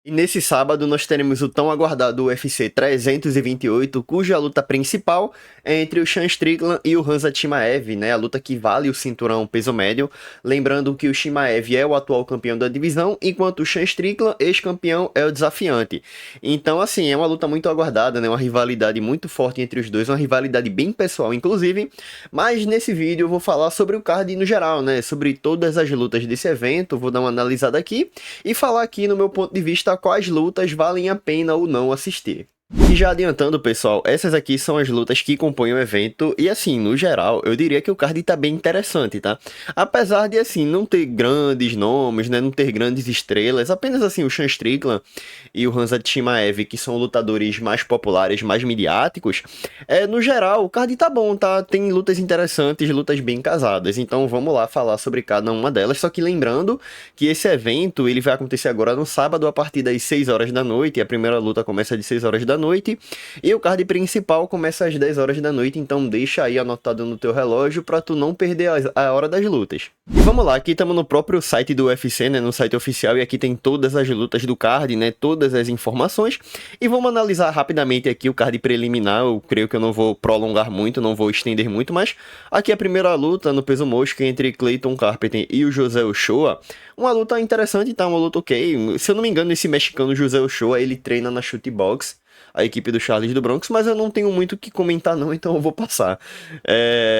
E nesse sábado nós teremos o tão aguardado UFC 328, cuja luta principal é entre o Sean Strickland e o Khamzat Chimaev, né? A luta que vale o cinturão peso médio. Lembrando que o Chimaev é o atual campeão da divisão, enquanto o Sean Strickland, ex-campeão, é o desafiante. Então, assim, é uma luta muito aguardada, né? Uma rivalidade muito forte entre os dois, uma rivalidade bem pessoal, inclusive. Mas nesse vídeo eu vou falar sobre o card no geral, né? Sobre todas as lutas desse evento, vou dar uma analisada aqui e falar aqui no meu ponto de vista quais lutas valem a pena ou não assistir. E já adiantando, pessoal, essas aqui são as lutas que compõem o evento e, assim, no geral, eu diria que o card tá bem interessante, tá? Apesar de, assim, não ter grandes nomes, né, não ter grandes estrelas, apenas, assim, o Sean Strickland e o Khamzat Chimaev, que são lutadores mais populares, mais midiáticos, no geral, o card tá bom, tá? Tem lutas interessantes, lutas bem casadas, então vamos lá falar sobre cada uma delas, só que lembrando que esse evento, ele vai acontecer agora no sábado, a partir das 6 horas da noite, e a primeira luta começa às 6 horas da noite, e o card principal começa às 10 horas da noite, então deixa aí anotado no teu relógio para tu não perder a hora das lutas. E vamos lá, aqui estamos no próprio site do UFC, né, no site oficial, e aqui tem todas as lutas do card, né, todas as informações, e vamos analisar rapidamente aqui o card preliminar. Eu creio que eu não vou prolongar muito, não vou estender muito, mas aqui a primeira luta no peso mosca entre Clayton Carpenter e o José Ochoa, uma luta interessante, tá, uma luta ok. Se eu não me engano, esse mexicano José Ochoa, ele treina na Chute Box, a equipe do Charles do Bronx, mas eu não tenho muito o que comentar não, então eu vou passar.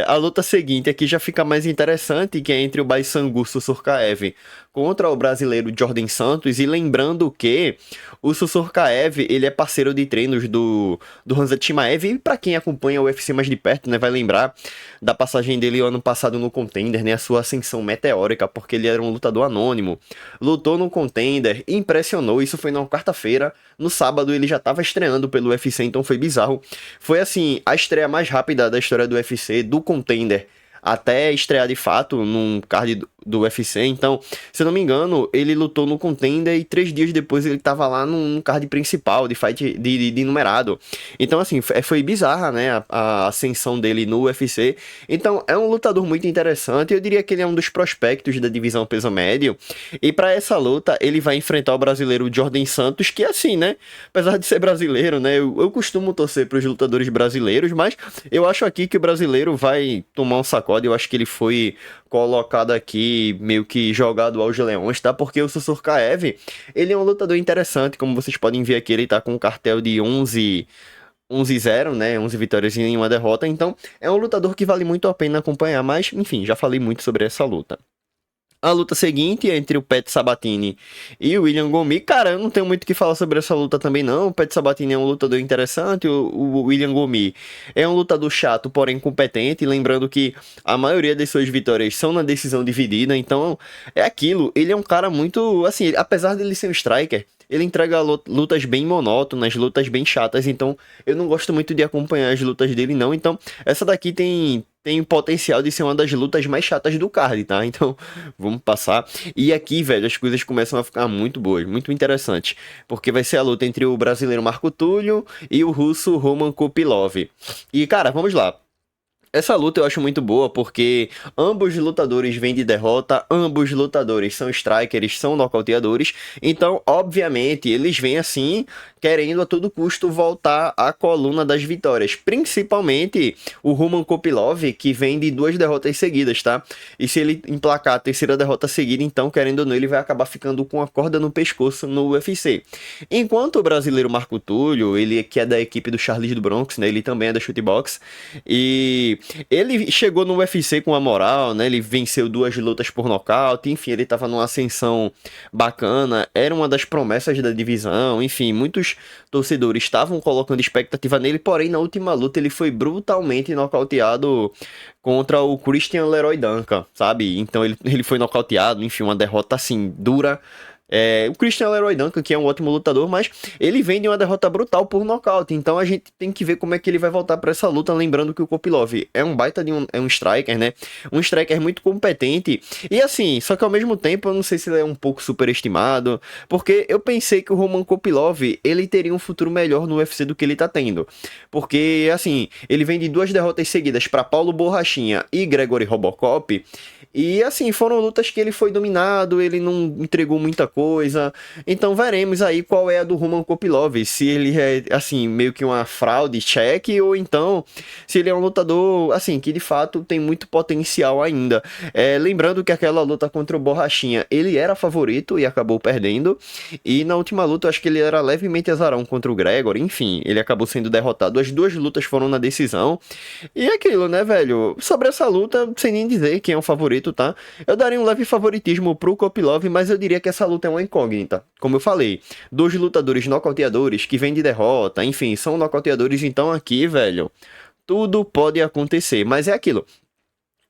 A luta seguinte aqui já fica mais interessante, que é entre o Baisangu Susurkaev contra o brasileiro Jordan Santos, e lembrando que o Susurkaev, ele é parceiro de treinos do Khamzat Chimaev, e pra quem acompanha o UFC mais de perto, né, vai lembrar da passagem dele ano passado no Contender, né, a sua ascensão meteórica, porque ele era um lutador anônimo, lutou no Contender, impressionou, isso foi na quarta-feira, no sábado ele já estava estreando pelo UFC, então foi bizarro. Foi assim, a estreia mais rápida da história do UFC, do Contender, até estrear de fato num card do UFC. Então, se eu não me engano, ele lutou no Contender e 3 dias depois ele tava lá num card principal de fight de numerado. Então, assim, foi bizarra, né, a ascensão dele no UFC. Então, é um lutador muito interessante. Eu diria que ele é um dos prospectos da divisão peso médio. E para essa luta, ele vai enfrentar o brasileiro Jordan Santos, que assim, né, apesar de ser brasileiro, né, eu costumo torcer para os lutadores brasileiros, mas eu acho aqui que o brasileiro vai tomar um sacode. Eu acho que ele foi colocado aqui, meio que jogado aos leões, tá? Porque o Susurkaev, ele é um lutador interessante, como vocês podem ver aqui, ele tá com um cartel de 11-0, né? 11 vitórias e nenhuma derrota, então é um lutador que vale muito a pena acompanhar, mas, enfim, já falei muito sobre essa luta. A luta seguinte é entre o Pat Sabatini e o William Gomi. Cara, eu não tenho muito o que falar sobre essa luta também não. O Pat Sabatini é um lutador interessante, o William Gomi é um lutador chato, porém competente. Lembrando que a maioria das suas vitórias são na decisão dividida, então é aquilo. Ele é um cara muito, assim, apesar dele ser um striker, ele entrega lutas bem monótonas, lutas bem chatas, então eu não gosto muito de acompanhar as lutas dele não. Então essa daqui tem potencial de ser uma das lutas mais chatas do card, tá? Então, vamos passar. E aqui, velho, as coisas começam a ficar muito boas, muito interessantes. Porque vai ser a luta entre o brasileiro Marco Túlio e o russo Roman Kopylov. E, cara, vamos lá. Essa luta eu acho muito boa porque ambos lutadores vêm de derrota, ambos lutadores são strikers, são nocauteadores, então, obviamente, eles vêm assim, querendo a todo custo voltar à coluna das vitórias, principalmente o Roman Kopylov, que vem de 2 derrotas seguidas, tá? E se ele emplacar a terceira derrota seguida, então, querendo ou não, ele vai acabar ficando com a corda no pescoço no UFC. Enquanto o brasileiro Marco Túlio, ele que é da equipe do Charles do Bronx, né? Ele também é da Chute Box, e ele chegou no UFC com a moral, né? Ele venceu 2 lutas por nocaute, enfim, ele tava numa ascensão bacana, era uma das promessas da divisão, enfim, muitos torcedores estavam colocando expectativa nele, porém na última luta ele foi brutalmente nocauteado contra o Christian Leroy Duncan, sabe? Então ele foi nocauteado, enfim, uma derrota assim, dura. O Christian Leroy Duncan, que é um ótimo lutador, mas ele vem de uma derrota brutal por nocaute, então a gente tem que ver como é que ele vai voltar para essa luta, lembrando que o Kopylov é um baita de um striker, né? Um striker muito competente, e assim, só que ao mesmo tempo eu não sei se ele é um pouco superestimado, porque eu pensei que o Roman Kopylov, ele teria um futuro melhor no UFC do que ele tá tendo, porque assim, ele vem de 2 derrotas seguidas para Paulo Borrachinha e Gregory Robocop, E assim, foram lutas que ele foi dominado, ele não entregou muita coisa. Então veremos aí qual é a do Roman Kopylov, se ele é assim, meio que uma fraude check, ou então se ele é um lutador assim, que de fato tem muito potencial ainda. Lembrando que aquela luta contra o Borrachinha, ele era favorito e acabou perdendo. E na última luta, eu acho que ele era levemente azarão contra o Gregor. Enfim, ele acabou sendo derrotado. As duas lutas foram na decisão. E é aquilo, né, velho? Sobre essa luta, sem nem dizer quem é o favorito, tá? Eu daria um leve favoritismo pro Kopylov, mas eu diria que essa luta é uma incógnita. Como eu falei, dois lutadores nocauteadores que vêm de derrota, enfim, são nocauteadores, então aqui, velho, tudo pode acontecer. Mas é aquilo.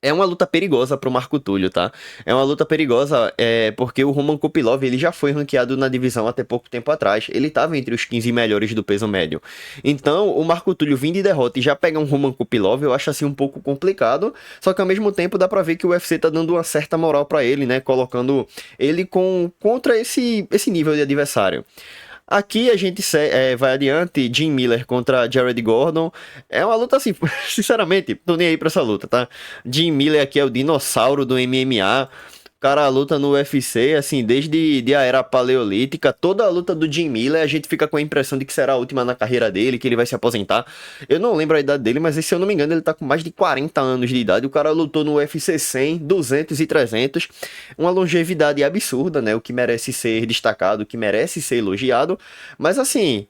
É uma luta perigosa pro Marco Túlio, tá? É uma luta perigosa porque o Roman Kopylov, ele já foi ranqueado na divisão até pouco tempo atrás. Ele tava entre os 15 melhores do peso médio. Então, o Marco Túlio vindo de derrota e já pega um Roman Kopylov, eu acho assim um pouco complicado. Só que ao mesmo tempo dá pra ver que o UFC tá dando uma certa moral pra ele, né? Colocando ele contra esse nível de adversário. Aqui a gente vai adiante, Jim Miller contra Jared Gordon. É uma luta assim, sinceramente, tô nem aí pra essa luta, tá? Jim Miller aqui é o dinossauro do MMA. O cara luta no UFC, assim, desde a era paleolítica. Toda a luta do Jim Miller, a gente fica com a impressão de que será a última na carreira dele, que ele vai se aposentar. Eu não lembro a idade dele, mas se eu não me engano, ele tá com mais de 40 anos de idade. O cara lutou no UFC 100, 200 e 300. Uma longevidade absurda, né? O que merece ser destacado, o que merece ser elogiado. Mas assim,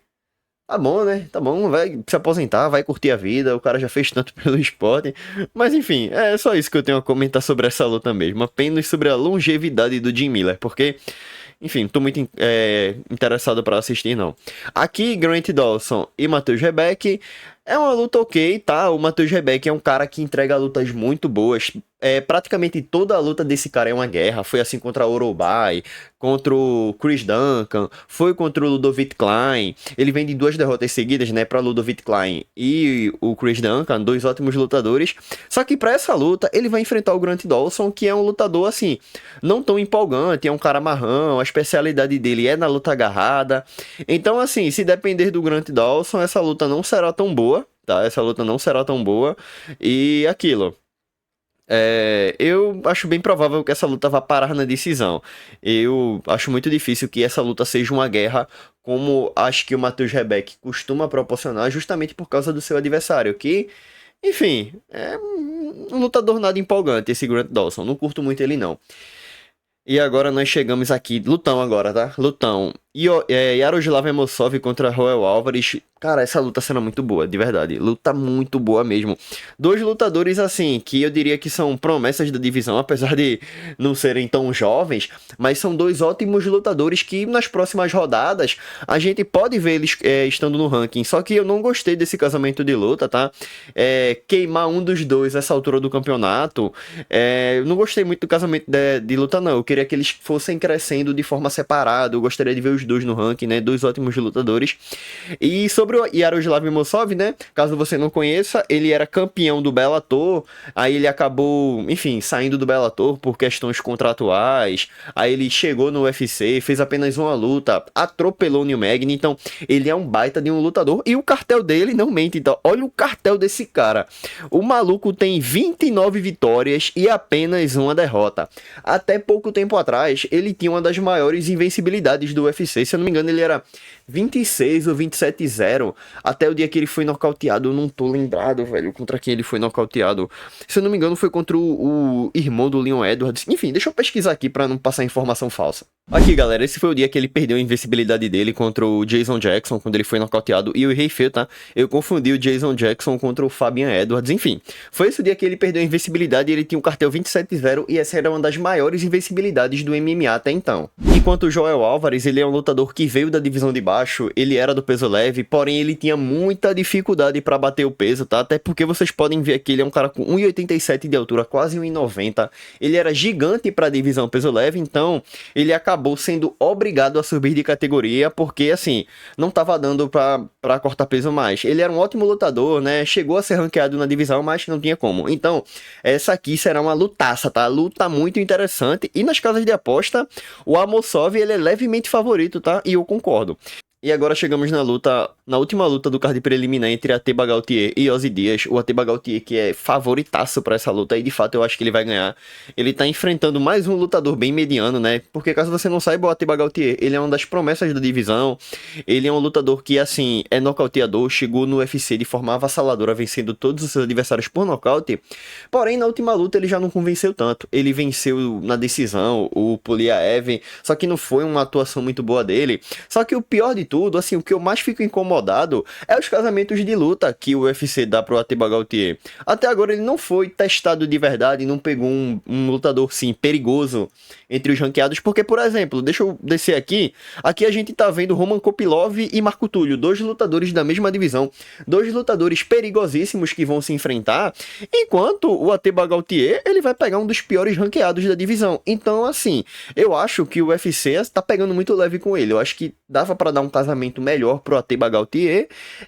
tá bom, né? Tá bom, vai se aposentar, vai curtir a vida. O cara já fez tanto pelo esporte. Mas enfim, é só isso que eu tenho a comentar sobre essa luta mesmo. Apenas sobre a longevidade do Jim Miller, porque, enfim, tô muito interessado pra assistir, não. Aqui, Grant Dawson e Matheus Rebek. É uma luta ok, tá? O Matheus Rebek é um cara que entrega lutas muito boas. Praticamente toda a luta desse cara é uma guerra. Foi assim contra o Orobai, contra o Chris Duncan, foi contra o Ludovic Klein. Ele vem de duas derrotas seguidas, né, para Ludovic Klein e o Chris Duncan, dois ótimos lutadores. Só que para essa luta ele vai enfrentar o Grant Dawson, que é um lutador assim, não tão empolgante, é um cara marrão, a especialidade dele é na luta agarrada. Então assim, se depender do Grant Dawson, essa luta não será tão boa, tá? Essa luta não será tão boa. E aquilo. Eu acho bem provável que essa luta vá parar na decisão. Eu acho muito difícil que essa luta seja uma guerra como acho que o Matheus Rebek costuma proporcionar, justamente por causa do seu adversário, que, enfim, é um lutador nada empolgante, esse Grant Dawson. Não curto muito ele, não. E agora nós chegamos aqui, lutão agora, tá? Lutão. Yaroslav Amosov contra Roel Álvares. Cara, essa luta será muito boa, de verdade. Luta muito boa mesmo. Dois lutadores, assim, que eu diria que são promessas da divisão, apesar de não serem tão jovens, mas são dois ótimos lutadores que nas próximas rodadas a gente pode ver eles estando no ranking. Só que eu não gostei desse casamento de luta, tá? Queimar um dos dois nessa altura do campeonato. Eu não gostei muito do casamento de luta, não. Eu queria que eles fossem crescendo de forma separada. Eu gostaria de ver os dois no ranking, né? Dois ótimos lutadores. E sobre o Yaroslav Amosov, né? Caso você não conheça, ele era campeão do Bellator. Aí ele acabou, enfim, saindo do Bellator por questões contratuais. Aí ele chegou no UFC, fez apenas uma luta, atropelou o Neil Magny. Então, ele é um baita de um lutador. E o cartel dele não mente. Então, olha o cartel desse cara. O maluco tem 29 vitórias e apenas uma derrota. Até pouco tempo atrás, ele tinha uma das maiores invencibilidades do UFC. Se eu não me engano, ele era 26 ou 27-0. Até o dia que ele foi nocauteado. Eu não tô lembrado, velho, contra quem ele foi nocauteado. Se eu não me engano, foi contra o irmão do Leon Edwards. Enfim, deixa eu pesquisar aqui pra não passar informação falsa. Aqui, galera, esse foi o dia que ele perdeu a invencibilidade dele contra o Jason Jackson, quando ele foi nocauteado. E eu errei feio, tá? Eu confundi o Jason Jackson contra o Fabian Edwards. Enfim, foi esse o dia que ele perdeu a invencibilidade e ele tinha um cartel 27-0 e essa era uma das maiores invencibilidades do MMA até então. Enquanto o Joel Álvares, ele é um lutador que veio da divisão de baixo, ele era do peso leve, porém ele tinha muita dificuldade pra bater o peso, tá? Até porque vocês podem ver aqui, ele é um cara com 1,87 de altura, quase 1,90. Ele era gigante pra divisão peso leve, então ele acabou sendo obrigado a subir de categoria, porque assim, não tava dando pra cortar peso mais. Ele era um ótimo lutador, né? Chegou a ser ranqueado na divisão, mas não tinha como. Então, essa aqui será uma lutaça, tá? Luta muito interessante. E nas casas de aposta, o Amosov, ele é levemente favorito, tá? E eu concordo. E agora chegamos na última luta do card preliminar entre Atiba Gautier e Ozzy Dias. O Atiba Gautier, que é favoritaço pra essa luta, e de fato eu acho que ele vai ganhar. Ele tá enfrentando mais um lutador bem mediano, né? Porque caso você não saiba, o Atiba Gautier, ele é uma das promessas da divisão. Ele é um lutador que, assim, é nocauteador, chegou no UFC de forma avassaladora, vencendo todos os seus adversários por nocaute. Porém, na última luta ele já não convenceu tanto. Ele venceu na decisão o Puliaev, só que não foi uma atuação muito boa dele. Só que o pior de tudo, assim, o que eu mais fico incomodado é os casamentos de luta que o UFC dá pro Atiba Gautier. Até agora ele não foi testado de verdade, não pegou um lutador, sim, perigoso entre os ranqueados, porque, por exemplo, deixa eu descer aqui a gente tá vendo Roman Kopilov e Marco Túlio, dois lutadores da mesma divisão, dois lutadores perigosíssimos que vão se enfrentar, enquanto o Atiba Gautier, ele vai pegar um dos piores ranqueados da divisão. Então, assim, eu acho que o UFC tá pegando muito leve com ele, eu acho que dava pra dar um casamento melhor pro Atiba Gautier.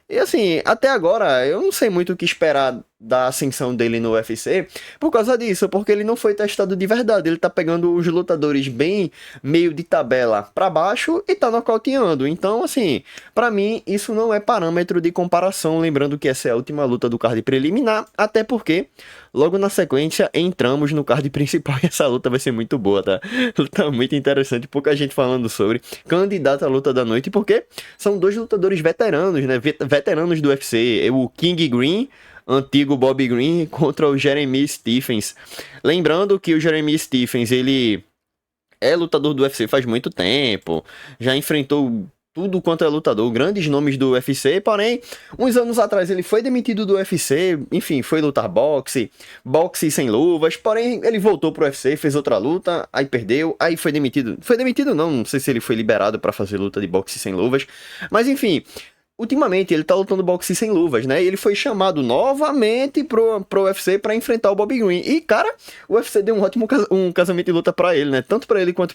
E assim, até agora eu não sei muito o que esperar da ascensão dele no UFC por causa disso, porque ele não foi testado de verdade. Ele tá pegando os lutadores bem meio de tabela pra baixo e tá nocauteando. Então, assim, pra mim isso não é parâmetro de comparação, lembrando que essa é a última luta do card preliminar, até porque logo na sequência entramos no card principal e essa luta vai ser muito boa, tá? Luta muito interessante, pouca gente falando sobre, candidata à luta da noite, porque são dois lutadores veteranos, né? Veteranos do UFC, o King Green, antigo Bobby Green, contra o Jeremy Stephens. Lembrando que o Jeremy Stephens, ele é lutador do UFC faz muito tempo, já enfrentou tudo quanto é lutador, grandes nomes do UFC, porém, uns anos atrás ele foi demitido do UFC, enfim, foi lutar boxe sem luvas, porém ele voltou pro UFC, fez outra luta, aí perdeu, aí foi demitido não sei se ele foi liberado pra fazer luta de boxe sem luvas, mas enfim, ultimamente ele tá lutando boxe sem luvas, né? E ele foi chamado novamente pro UFC pra enfrentar o Bobby Green. E, cara, o UFC deu um ótimo um casamento de luta pra ele, né? Tanto pra ele quanto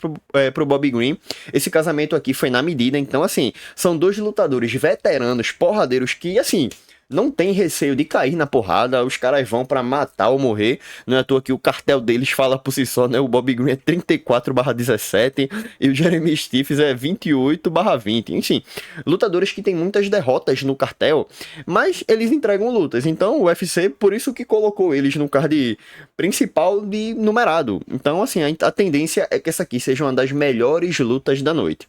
pro Bobby Green. Esse casamento aqui foi na medida. Então, assim, são dois lutadores veteranos, porradeiros, que, assim, não tem receio de cair na porrada, os caras vão pra matar ou morrer. Não é à toa que o cartel deles fala por si só, né? O Bobby Green é 34/17 e o Jeremy Stephens é 28/20. Enfim, lutadores que têm muitas derrotas no cartel, mas eles entregam lutas. Então o UFC, por isso que colocou eles no card principal de numerado. Então, assim, a tendência é que essa aqui seja uma das melhores lutas da noite.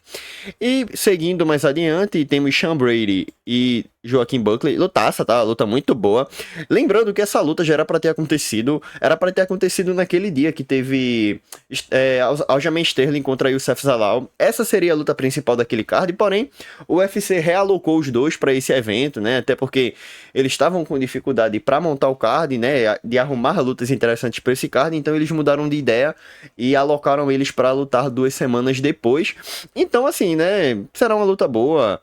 E seguindo mais adiante, temos Sean Brady e Joaquim Buckley, lutaça, tá? Luta muito boa. Lembrando que essa luta já era pra ter acontecido naquele dia que teve Aljamain Sterling contra Youssef Zalal. Essa seria a luta principal daquele card, porém, o UFC realocou os dois para esse evento, né? Até porque eles estavam com dificuldade para montar o card, né? De arrumar lutas interessantes para esse card, então eles mudaram de ideia e alocaram eles para lutar 2 semanas depois. Então, assim, né? Será uma luta boa.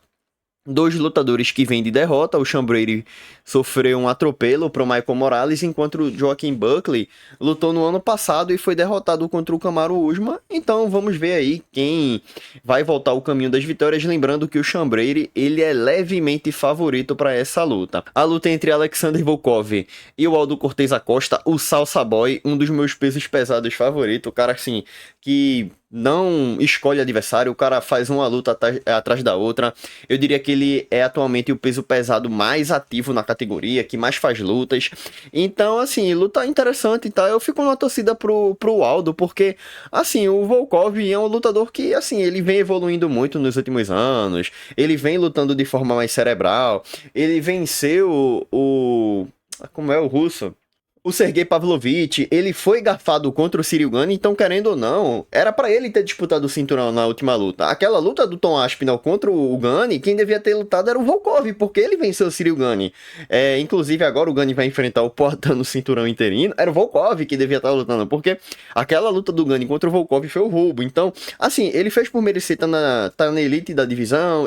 Dois lutadores que vêm de derrota, o Sean Brady sofreu um atropelo para o Michael Morales, enquanto o Joaquim Buckley lutou no ano passado e foi derrotado contra o Kamaru Usman. Então vamos ver aí quem vai voltar ao caminho das vitórias, lembrando que o Sean Brady, ele é levemente favorito para essa luta. A luta entre Alexander Volkov e o Aldo Cortez Acosta, o Salsa Boy, um dos meus pesos pesados favoritos, o cara assim que não escolhe adversário, o cara faz uma luta atrás da outra. Eu diria que ele é atualmente o peso pesado mais ativo na categoria, que mais faz lutas. Então, assim, luta interessante, tá? Eu fico na torcida pro Aldo, porque, assim, o Volkov é um lutador que, assim, ele vem evoluindo muito nos últimos anos, ele vem lutando de forma mais cerebral, ele venceu como é o russo? O Sergei Pavlovich, ele foi garfado contra o Ciryl Gane, então querendo ou não, era pra ele ter disputado o cinturão na última luta. Aquela luta do Tom Aspinall contra o Gane, quem devia ter lutado era o Volkov, porque ele venceu o Ciryl Gane. Inclusive agora o Gane vai enfrentar o Poatan no cinturão interino, era o Volkov que devia estar lutando, porque aquela luta do Gane contra o Volkov foi o roubo. Então, assim, ele fez por merecer tá na elite da divisão,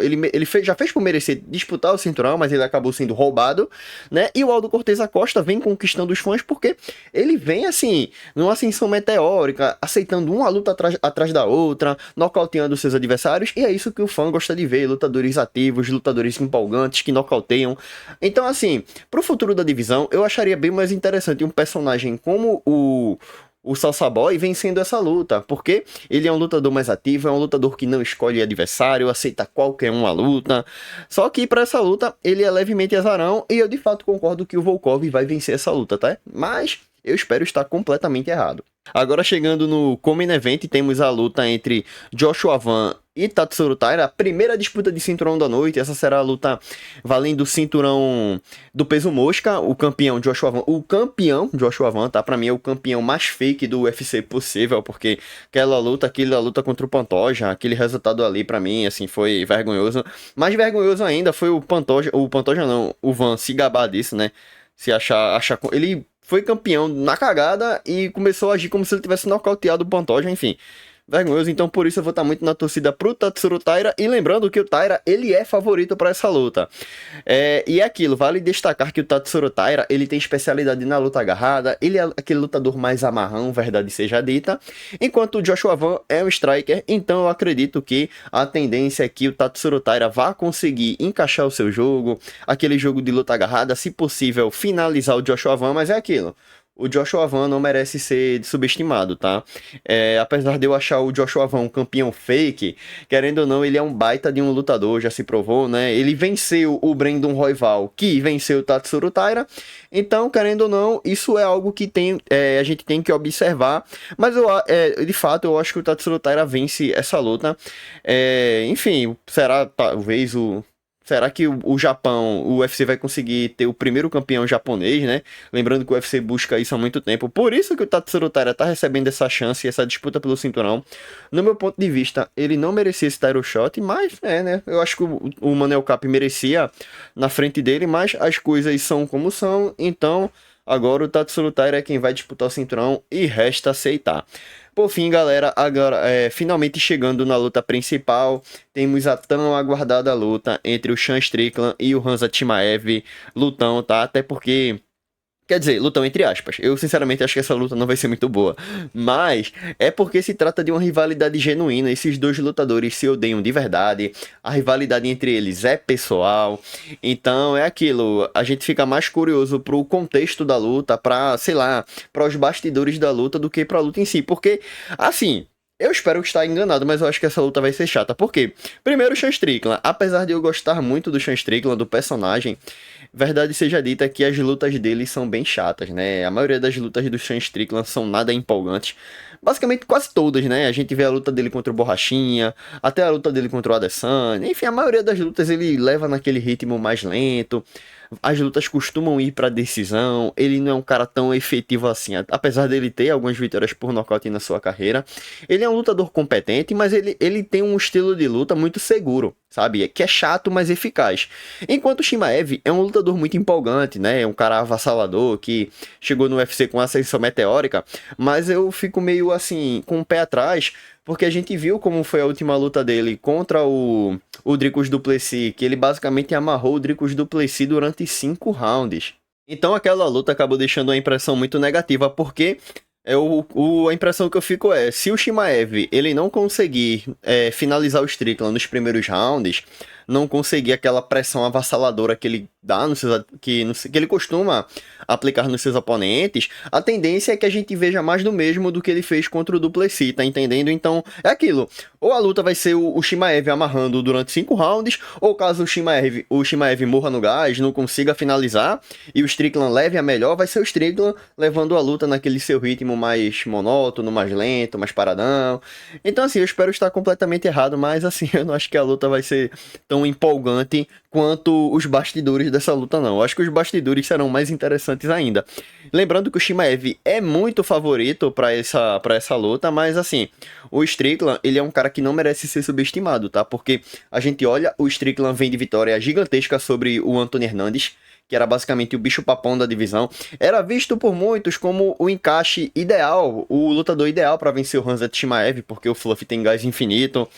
já fez por merecer disputar o cinturão, mas ele acabou sendo roubado, né? E o Aldo Cortez Acosta vem conquistando os fãs porque ele vem, assim, numa ascensão meteórica, aceitando uma luta atrás da outra, nocauteando seus adversários, e é isso que o fã gosta de ver, lutadores ativos, lutadores empolgantes, que nocauteiam. Então, assim, pro futuro da divisão, eu acharia bem mais interessante um personagem como o Salsa Boy vencendo essa luta, porque ele é um lutador mais ativo, é um lutador que não escolhe adversário, aceita qualquer uma luta. Só que para essa luta ele é levemente azarão e eu de fato concordo que o Volkov vai vencer essa luta, tá? Mas eu espero estar completamente errado. Agora chegando no Main Event, temos a luta entre Joshua Van e Tatsuro Taira, a primeira disputa de cinturão da noite. Essa será a luta valendo o cinturão do peso mosca. O campeão Joshua Van, tá? Pra mim é o campeão mais fake do UFC possível, porque aquela luta contra o Pantoja, aquele resultado ali pra mim, assim, foi vergonhoso. Mais vergonhoso ainda foi o Pantoja não, o Van se gabar disso, né? Se achar ele foi campeão na cagada e começou a agir como se ele tivesse nocauteado o Pantoja, enfim. Vergonhoso, então por isso eu vou estar muito na torcida pro Tatsuro Taira. E lembrando que o Taira, ele é favorito para essa luta. E é aquilo, vale destacar que o Tatsuro Taira, ele tem especialidade na luta agarrada. Ele é aquele lutador mais amarrão, verdade seja dita. Enquanto o Joshua Van é um striker, então eu acredito que a tendência é que o Tatsuro Taira vá conseguir encaixar o seu jogo. Aquele jogo de luta agarrada, se possível, finalizar o Joshua Van, mas é aquilo. O Joshua Van não merece ser subestimado, tá? Apesar de eu achar o Joshua Van um campeão fake, querendo ou não, ele é um baita de um lutador, já se provou, né? Ele venceu o Brandon Royval, que venceu o Tatsuro Taira. Então, querendo ou não, isso é algo que a gente tem que observar. Mas de fato, eu acho que o Tatsuro Taira vence essa luta. Enfim, será talvez o... Será que o Japão, o UFC vai conseguir ter o primeiro campeão japonês, né? Lembrando que o UFC busca isso há muito tempo. Por isso que o Tatsuro Taira tá recebendo essa chance, essa disputa pelo cinturão. No meu ponto de vista, ele não merecia esse title shot, mas né? Eu acho que o Manel Cap merecia na frente dele, mas as coisas são como são. Então, agora o Tatsuro Taira é quem vai disputar o cinturão e resta aceitar. Por fim, galera, agora finalmente chegando na luta principal, temos a tão aguardada luta entre o Sean Strickland e o Khamzat Chimaev. Lutão, tá? Até porque... Quer dizer, lutão entre aspas. Eu, sinceramente, acho que essa luta não vai ser muito boa. Mas é porque se trata de uma rivalidade genuína. Esses dois lutadores se odeiam de verdade. A rivalidade entre eles é pessoal. Então, é aquilo. A gente fica mais curioso pro contexto da luta, pra, sei lá, para os bastidores da luta do que pra luta em si. Porque, assim... Eu espero estar enganado, mas eu acho que essa luta vai ser chata. Por quê? Primeiro, o Sean Strickland. Apesar de eu gostar muito do Sean Strickland, do personagem, verdade seja dita que as lutas dele são bem chatas, né? A maioria das lutas do Sean Strickland são nada empolgantes. Basicamente, quase todas, né? A gente vê a luta dele contra o Borrachinha, até a luta dele contra o Adesanya. Enfim, a maioria das lutas ele leva naquele ritmo mais lento. As lutas costumam ir pra decisão. Ele não é um cara tão efetivo assim. Apesar dele ter algumas vitórias por nocaute na sua carreira. Ele é um lutador competente, mas ele tem um estilo de luta muito seguro, sabe? Que é chato, mas eficaz. Enquanto o Chimaev é um lutador muito empolgante, né? É um cara avassalador que chegou no UFC com ascensão meteórica. Mas eu fico meio assim, com o pé atrás, porque a gente viu como foi a última luta dele contra o Dricus du Plessis, que ele basicamente amarrou o Dricus du Plessis durante 5 rounds. Então aquela luta acabou deixando uma impressão muito negativa, porque a impressão que eu fico é, se o Chimaev ele não conseguir finalizar o Strickland nos primeiros rounds, não conseguir aquela pressão avassaladora que ele dá que ele costuma aplicar nos seus oponentes, a tendência é que a gente veja mais do mesmo do que ele fez contra o du Plessis, tá entendendo? Então, é aquilo. Ou a luta vai ser o Chimaev amarrando durante 5 rounds, ou caso o Chimaev morra no gás, não consiga finalizar, e o Strickland leve a melhor, vai ser o Strickland levando a luta naquele seu ritmo mais monótono, mais lento, mais paradão. Então, assim, eu espero estar completamente errado, mas, assim, eu não acho que a luta vai ser tão empolgante quanto os bastidores dessa luta, não. Eu acho que os bastidores serão mais interessantes ainda. Lembrando que o Chimaev é muito favorito para essa luta, mas assim, o Strickland, ele é um cara que não merece ser subestimado, tá? Porque a gente olha, o Strickland vem de vitória gigantesca sobre o Anthony Hernandes, que era basicamente o bicho-papão da divisão. Era visto por muitos como o encaixe ideal, o lutador ideal para vencer o Khamzat Chimaev, porque o Fluff tem gás infinito.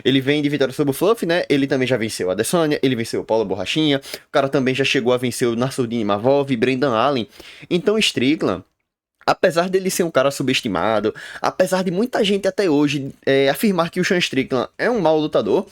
Ele vem de vitória sobre o Fluff, né? Ele também já venceu a Adesanya, ele venceu o Paulo Borrachinha, o cara também já chegou a vencer o Nassourdine Imavov e Brendan Allen. Então o Strickland, apesar dele ser um cara subestimado, apesar de muita gente até hoje afirmar que o Sean Strickland é um mau lutador,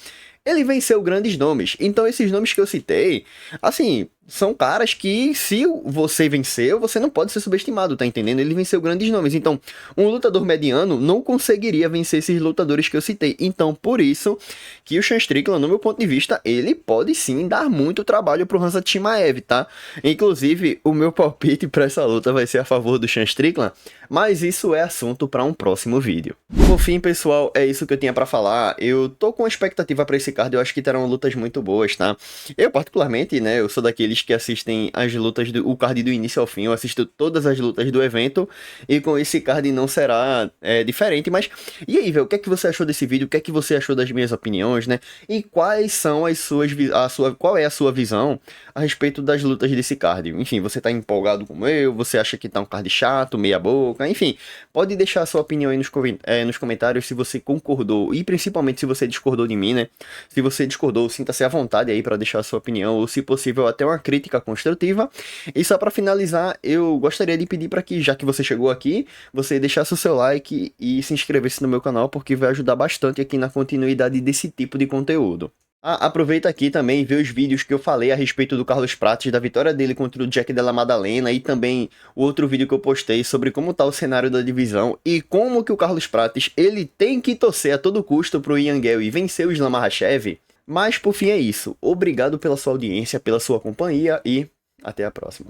ele venceu grandes nomes. Então esses nomes que eu citei, assim, são caras que, se você venceu, você não pode ser subestimado, tá entendendo? Ele venceu grandes nomes. Então, um lutador mediano não conseguiria vencer esses lutadores que eu citei. Então, por isso que o Sean Strickland, no meu ponto de vista, ele pode sim dar muito trabalho pro Khamzat Chimaev, tá? Inclusive, o meu palpite para essa luta vai ser a favor do Sean Strickland, mas isso é assunto para um próximo vídeo. Por fim, pessoal, é isso que eu tinha para falar. Eu tô com expectativa para esse card, eu acho que terão lutas muito boas, tá? Eu, particularmente, né, eu sou daqueles que assistem as lutas o card do início ao fim, eu assisto todas as lutas do evento, e com esse card não será diferente, mas e aí, velho, o que é que você achou desse vídeo? O que é que você achou das minhas opiniões, né? E quais são as suas, qual é a sua visão a respeito das lutas desse card? Enfim, você tá empolgado como eu? Você acha que tá um card chato, meia boca? Enfim, pode deixar a sua opinião aí nos comentários se você concordou e principalmente se você discordou de mim, né? Se você discordou, sinta-se à vontade aí para deixar a sua opinião ou, se possível, até uma crítica construtiva. E só para finalizar, eu gostaria de pedir para que, já que você chegou aqui, você deixasse o seu like e se inscrevesse no meu canal, porque vai ajudar bastante aqui na continuidade desse tipo de conteúdo. Aproveita aqui também e vê os vídeos que eu falei a respeito do Carlos Prates, da vitória dele contra o Jack Della Maddalena, e também o outro vídeo que eu postei sobre como tá o cenário da divisão e como que o Carlos Prates ele tem que torcer a todo custo pro Ian Gale e vencer o Islam Makhachev. Mas por fim é isso. Obrigado pela sua audiência, pela sua companhia e até a próxima.